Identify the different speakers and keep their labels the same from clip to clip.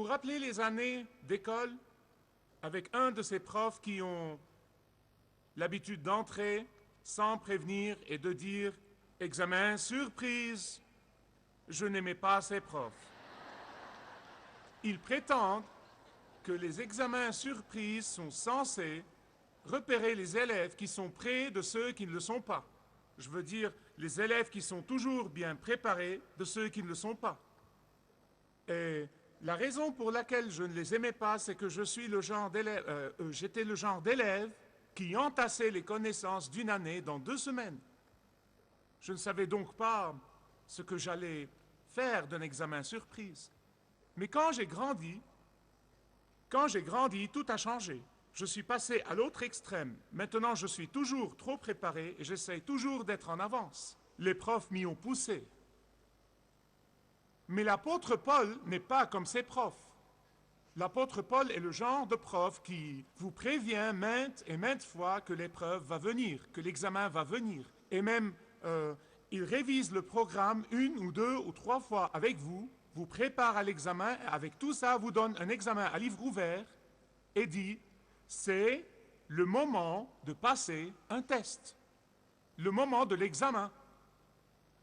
Speaker 1: vous rappelez les années d'école avec un de ces profs qui ont l'habitude d'entrer sans prévenir et de dire « Examen surprise ». Je n'aimais pas ces profs. Ils prétendent que les examens surprises sont censés repérer les élèves qui sont près de ceux qui ne le sont pas. Je veux dire, les élèves qui sont toujours bien préparés de ceux qui ne le sont pas. Et la raison pour laquelle je ne les aimais pas, c'est que j'étais le genre d'élève qui entassait les connaissances d'une année dans 2 semaines. Je ne savais donc pas ce que j'allais faire d'un examen surprise. Mais quand j'ai grandi, tout a changé. Je suis passé à l'autre extrême. Maintenant, je suis toujours trop préparé et j'essaie toujours d'être en avance. Les profs m'y ont poussé. Mais l'apôtre Paul n'est pas comme ses profs. L'apôtre Paul est le genre de prof qui vous prévient maintes et maintes fois que l'épreuve va venir, que l'examen va venir. Et même, il révise le programme 1 ou 2 ou 3 fois avec vous, vous prépare à l'examen, et avec tout ça, vous donne un examen à livre ouvert et dit « c'est le moment de passer un test, le moment de l'examen ».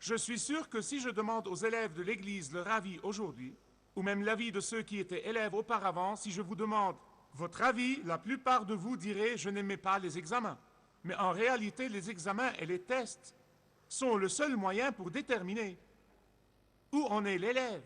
Speaker 1: Je suis sûr que si je demande aux élèves de l'Église leur avis aujourd'hui, ou même l'avis de ceux qui étaient élèves auparavant, si je vous demande votre avis, la plupart de vous diraient « je n'aimais pas les examens ». Mais en réalité, les examens et les tests sont le seul moyen pour déterminer où en est l'élève.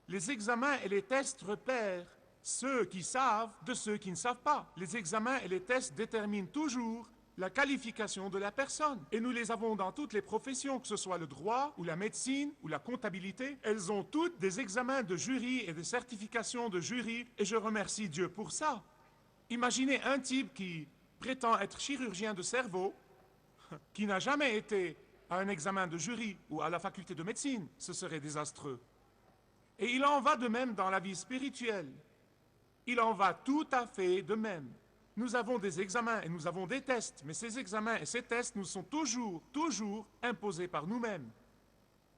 Speaker 1: Les examens et les tests repèrent ceux qui savent de ceux qui ne savent pas. Les examens et les tests déterminent toujours la qualification de la personne. Et nous les avons dans toutes les professions, que ce soit le droit, ou la médecine, ou la comptabilité. Elles ont toutes des examens de jury et des certifications de jury, et je remercie Dieu pour ça. Imaginez un type qui prétend être chirurgien de cerveau, qui n'a jamais été à un examen de jury ou à la faculté de médecine. Ce serait désastreux. Et il en va de même dans la vie spirituelle. Il en va tout à fait de même. Nous avons des examens et nous avons des tests, mais ces examens et ces tests nous sont toujours imposés par nous-mêmes.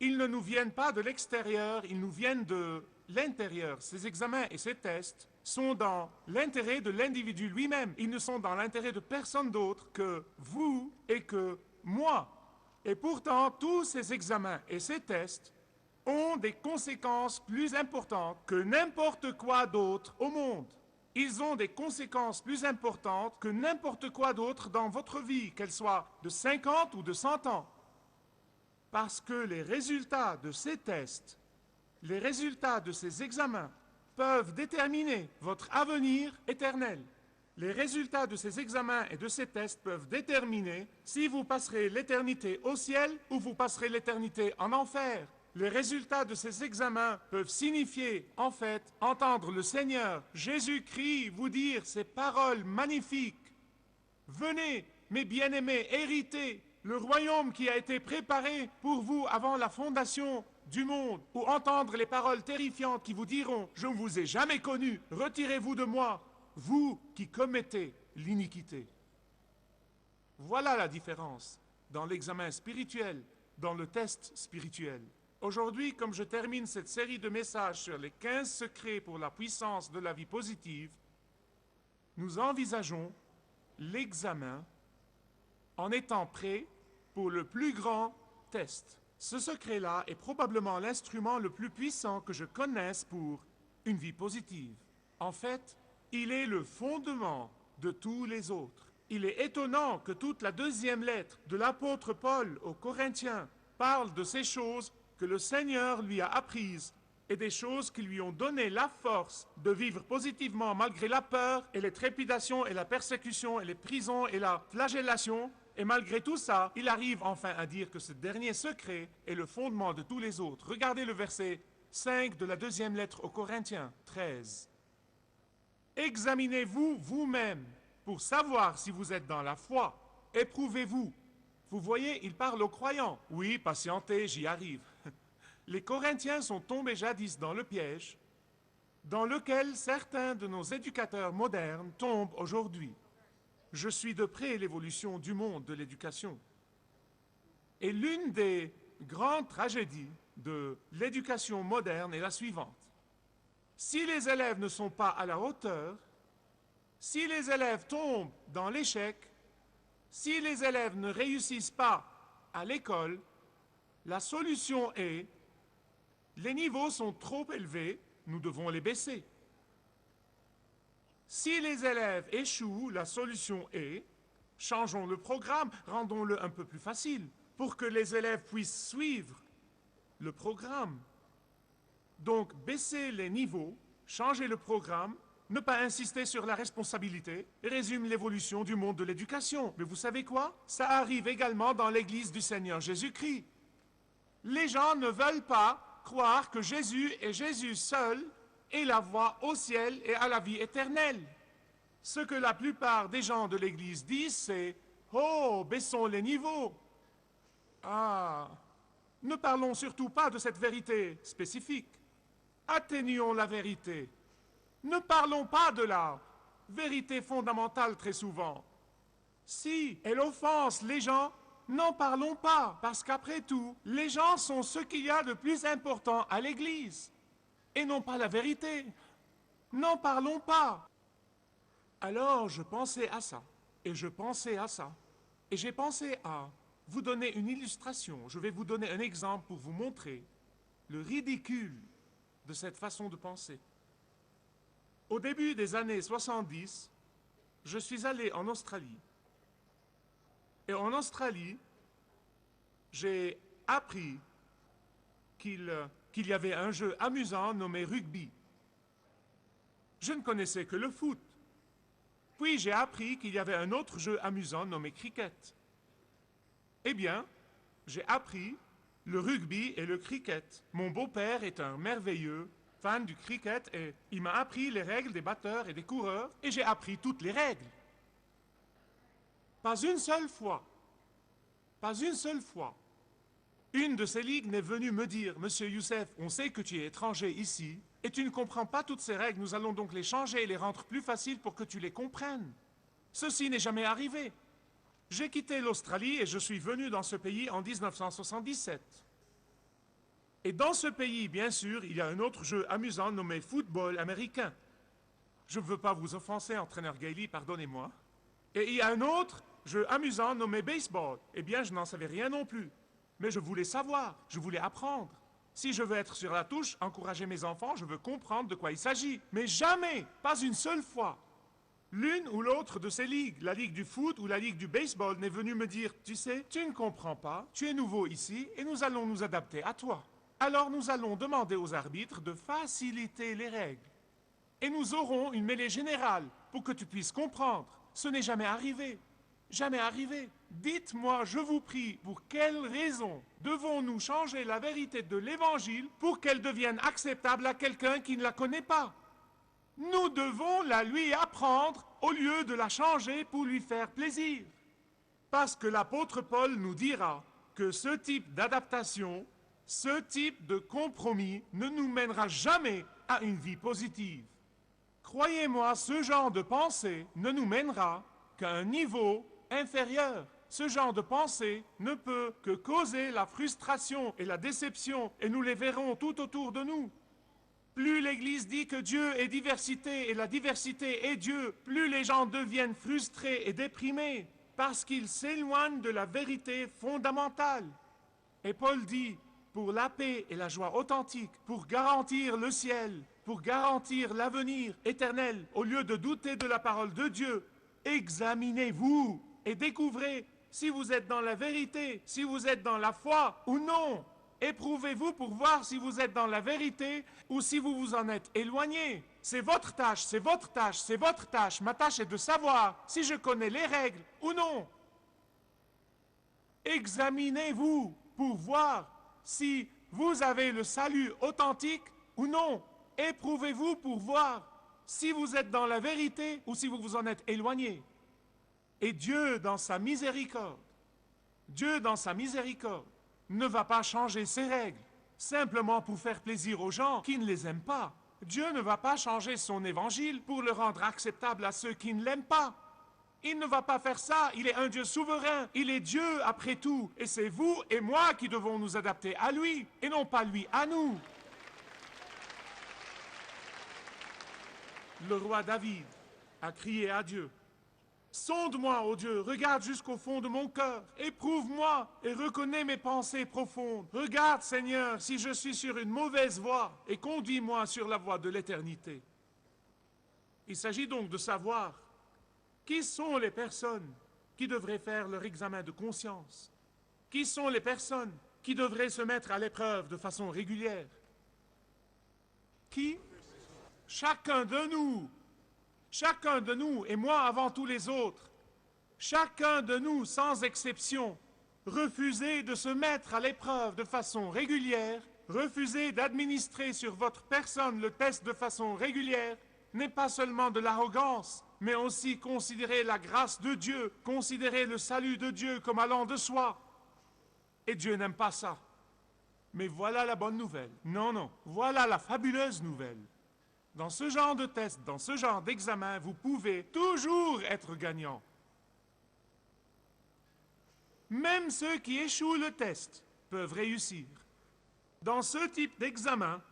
Speaker 1: Ils ne nous viennent pas de l'extérieur, ils nous viennent de l'intérieur. Ces examens et ces tests sont dans l'intérêt de l'individu lui-même. Ils ne sont dans l'intérêt de personne d'autre que vous et que moi. Et pourtant, tous ces examens et ces tests ont des conséquences plus importantes que n'importe quoi d'autre au monde. Ils ont des conséquences plus importantes que n'importe quoi d'autre dans votre vie, qu'elle soit de 50 ou de 100 ans. Parce que les résultats de ces tests, les résultats de ces examens peuvent déterminer votre avenir éternel. Les résultats de ces examens et de ces tests peuvent déterminer si vous passerez l'éternité au ciel ou vous passerez l'éternité en enfer. Les résultats de ces examens peuvent signifier, en fait, entendre le Seigneur Jésus-Christ vous dire ces paroles magnifiques. « Venez, mes bien-aimés, héritez le royaume qui a été préparé pour vous avant la fondation du monde. » Ou entendre les paroles terrifiantes qui vous diront « Je ne vous ai jamais connu, retirez-vous de moi, vous qui commettez l'iniquité. » Voilà la différence dans l'examen spirituel, dans le test spirituel. Aujourd'hui, comme je termine cette série de messages sur les 15 secrets pour la puissance de la vie positive, nous envisageons l'examen en étant prêt pour le plus grand test. Ce secret-là est probablement l'instrument le plus puissant que je connaisse pour une vie positive. En fait, il est le fondement de tous les autres. Il est étonnant que toute la 2e lettre de l'apôtre Paul aux Corinthiens parle de ces choses que le Seigneur lui a apprises et des choses qui lui ont donné la force de vivre positivement malgré la peur et les trépidations et la persécution et les prisons et la flagellation. Et malgré tout ça, il arrive enfin à dire que ce dernier secret est le fondement de tous les autres. Regardez le verset 5 de la 2e lettre aux Corinthiens 13. « Examinez-vous vous-même pour savoir si vous êtes dans la foi. Éprouvez-vous. » Vous voyez, il parle aux croyants. Oui, patientez, j'y arrive. Les Corinthiens sont tombés jadis dans le piège dans lequel certains de nos éducateurs modernes tombent aujourd'hui. Je suis de près l'évolution du monde de l'éducation. Et l'une des grandes tragédies de l'éducation moderne est la suivante. Si les élèves ne sont pas à la hauteur, si les élèves tombent dans l'échec, si les élèves ne réussissent pas à l'école, la solution est, les niveaux sont trop élevés, nous devons les baisser. Si les élèves échouent, la solution est, changeons le programme, rendons-le un peu plus facile, pour que les élèves puissent suivre le programme. Donc, baisser les niveaux, changer le programme, ne pas insister sur la responsabilité, résume l'évolution du monde de l'éducation. Mais vous savez quoi? Ça arrive également dans l'Église du Seigneur Jésus-Christ. Les gens ne veulent pas croire que Jésus et Jésus seul est la voie au ciel et à la vie éternelle. Ce que la plupart des gens de l'Église disent, c'est « Oh, baissons les niveaux !» Ah, ne parlons surtout pas de cette vérité spécifique. Atténuons la vérité. Ne parlons pas de la vérité fondamentale très souvent. Si elle offense les gens, n'en parlons pas, parce qu'après tout, les gens sont ce qu'il y a de plus important à l'Église, et non pas la vérité. N'en parlons pas. Alors je pensais à ça, et je pensais à ça, et j'ai pensé à vous donner une illustration. Je vais vous donner un exemple pour vous montrer le ridicule de cette façon de penser. Au début des années 70, je suis allé en Australie. Et en Australie, j'ai appris qu'il y avait un jeu amusant nommé rugby. Je ne connaissais que le foot. Puis j'ai appris qu'il y avait un autre jeu amusant nommé cricket. Eh bien, j'ai appris le rugby et le cricket. Mon beau-père est un merveilleux fan du cricket et il m'a appris les règles des batteurs et des coureurs et j'ai appris toutes les règles. Pas une seule fois, une de ces ligues n'est venue me dire « Monsieur Youssef, on sait que tu es étranger ici et tu ne comprends pas toutes ces règles, nous allons donc les changer et les rendre plus faciles pour que tu les comprennes. » Ceci n'est jamais arrivé. J'ai quitté l'Australie et je suis venu dans ce pays en 1977. Et dans ce pays, bien sûr, il y a un autre jeu amusant nommé football américain. Je ne veux pas vous offenser, entraîneur Gailey, pardonnez-moi. Et il y a un autre jeu amusant nommé baseball. Eh bien, je n'en savais rien non plus. Mais je voulais savoir, je voulais apprendre. Si je veux être sur la touche, encourager mes enfants, je veux comprendre de quoi il s'agit. Mais jamais, pas une seule fois, l'une ou l'autre de ces ligues, la ligue du foot ou la ligue du baseball, n'est venue me dire « Tu sais, tu ne comprends pas, tu es nouveau ici et nous allons nous adapter à toi. Alors nous allons demander aux arbitres de faciliter les règles. Et nous aurons une mêlée générale pour que tu puisses comprendre. » Ce n'est jamais arrivé. Jamais arrivé. Dites-moi, je vous prie, pour quelle raison devons-nous changer la vérité de l'Évangile pour qu'elle devienne acceptable à quelqu'un qui ne la connaît pas? Nous devons la lui apprendre au lieu de la changer pour lui faire plaisir. Parce que l'apôtre Paul nous dira que ce type d'adaptation, ce type de compromis ne nous mènera jamais à une vie positive. Croyez-moi, ce genre de pensée ne nous mènera qu'à un niveau inférieur. Ce genre de pensée ne peut que causer la frustration et la déception, et nous les verrons tout autour de nous. Plus l'Église dit que Dieu est diversité et la diversité est Dieu, plus les gens deviennent frustrés et déprimés parce qu'ils s'éloignent de la vérité fondamentale. Et Paul dit, pour la paix et la joie authentique, pour garantir le ciel, pour garantir l'avenir éternel, au lieu de douter de la parole de Dieu, examinez-vous et découvrez si vous êtes dans la vérité, si vous êtes dans la foi ou non. Éprouvez-vous pour voir si vous êtes dans la vérité ou si vous vous en êtes éloigné. C'est votre tâche, c'est votre tâche, c'est votre tâche. Ma tâche est de savoir si je connais les règles ou non. Examinez-vous pour voir si vous avez le salut authentique ou non. Éprouvez-vous pour voir si vous êtes dans la vérité ou si vous vous en êtes éloigné. Et Dieu, dans sa miséricorde, ne va pas changer ses règles, simplement pour faire plaisir aux gens qui ne les aiment pas. Dieu ne va pas changer son évangile pour le rendre acceptable à ceux qui ne l'aiment pas. Il ne va pas faire ça, il est un Dieu souverain, il est Dieu après tout, et c'est vous et moi qui devons nous adapter à lui, et non pas lui à nous. le roi David a crié à Dieu. Sonde-moi, ô Dieu, regarde jusqu'au fond de mon cœur, éprouve-moi et reconnais mes pensées profondes. Regarde, Seigneur, si je suis sur une mauvaise voie et conduis-moi sur la voie de l'éternité. Il s'agit donc de savoir qui sont les personnes qui devraient faire leur examen de conscience. Qui sont les personnes qui devraient se mettre à l'épreuve de façon régulière? Qui? Chacun de nous. Chacun de nous, et moi avant tous les autres, chacun de nous, sans exception, refusez de se mettre à l'épreuve de façon régulière, refusez d'administrer sur votre personne le test de façon régulière, n'est pas seulement de l'arrogance, mais aussi considérer la grâce de Dieu, considérer le salut de Dieu comme allant de soi. Et Dieu n'aime pas ça. Mais voilà la bonne nouvelle. Non, non, voilà la fabuleuse nouvelle. Dans ce genre de test, dans ce genre d'examen, vous pouvez toujours être gagnant. Même ceux qui échouent le test peuvent réussir. Dans ce type d'examen,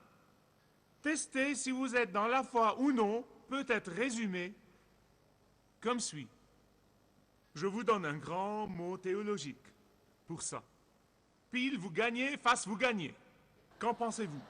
Speaker 1: tester si vous êtes dans la foi ou non peut être résumé comme suit. Je vous donne un grand mot théologique pour ça. Pile, vous gagnez, face, vous gagnez. Qu'en pensez-vous?